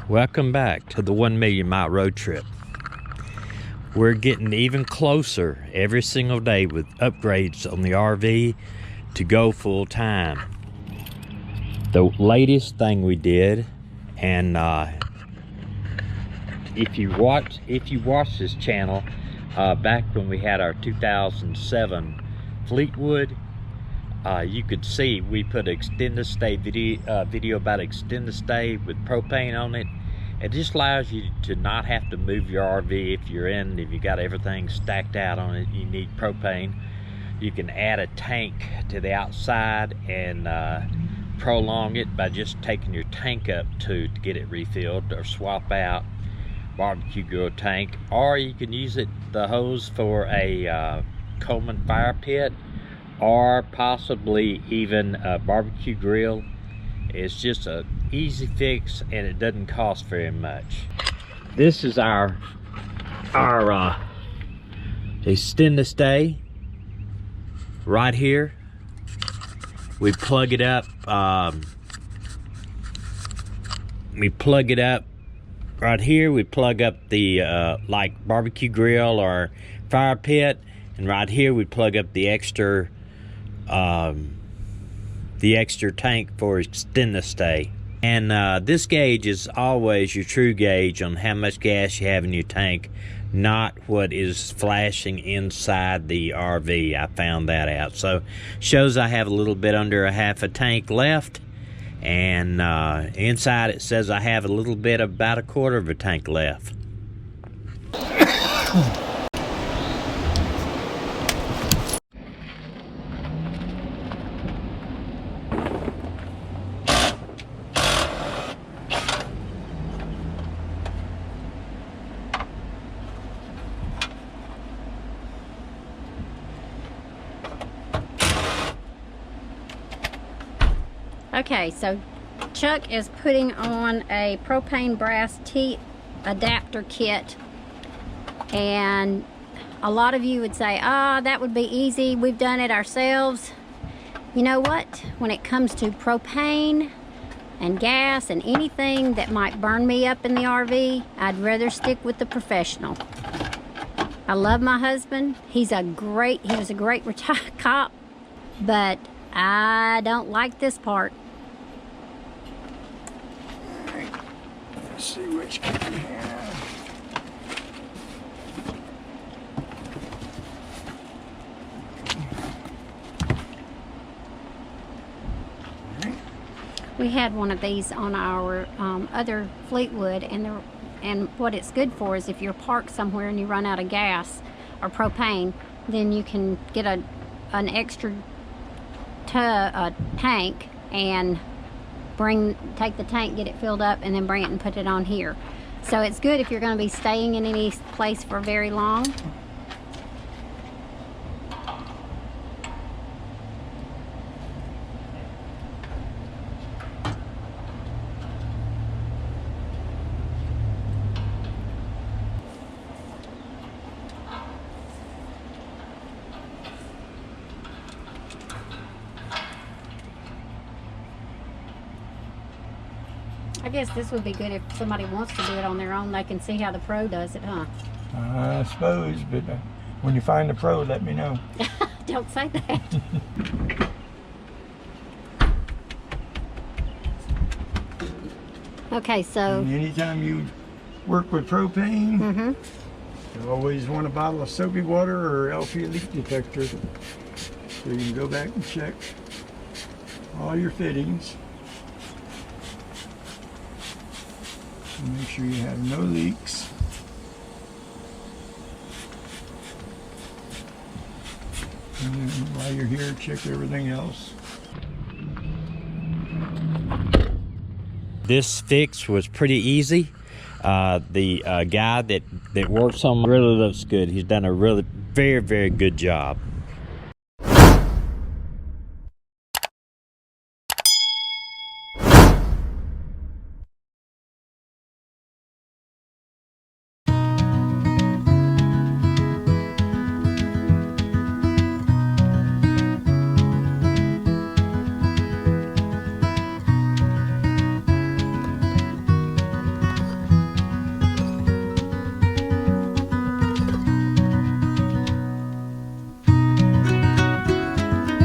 Welcome back to the 1 million mile road trip. We're getting even closer every single day with upgrades on the RV to go full time. The latest thing we did, and if you watch this channel, back when we had our 2007 Fleetwood, you could see we put extended stay video about extended stay with propane on it. It just allows you to not have to move your RV if you got everything stacked out on it. You need propane. You can add a tank to the outside and prolong it by just taking your tank up to get it refilled, or swap out barbecue grill tank, or you can use the hose for a Coleman fire pit, or possibly even a barbecue grill. It's just a easy fix and it doesn't cost very much. This is our extended stay right here. We plug it up. Right here. We plug up the like barbecue grill or fire pit, and right here we plug up the extra tank for extended stay. And this gauge is always your true gauge on how much gas you have in your tank, not what is flashing inside the RV. I found that out. So shows I have a little bit under a half a tank left, and inside it says I have a little bit, about a quarter of a tank left. Okay, so Chuck is putting on a propane brass T adapter kit, and a lot of you would say, that would be easy, we've done it ourselves. You know what? When it comes to propane and gas and anything that might burn me up in the RV, I'd rather stick with the professional. I love my husband. He was a great retired cop, but I don't like this part. Let's see which kit we have. We had one of these on our other Fleetwood, and what it's good for is if you're parked somewhere and you run out of gas or propane, then you can get an extra tank and take the tank, get it filled up, and then bring it and put it on here. So it's good if you're going to be staying in any place for very long. I guess this would be good if somebody wants to do it on their own. They can see how the pro does it, huh? I suppose, but when you find the pro, let me know. Don't say that. Okay, so... And anytime you work with propane, you always want a bottle of soapy water or LP leak detector. So you can go back and check all your fittings. And make sure you have no leaks. And then while you're here, check everything else. This fix was pretty easy. The guy that works on really looks good. He's done a very good job.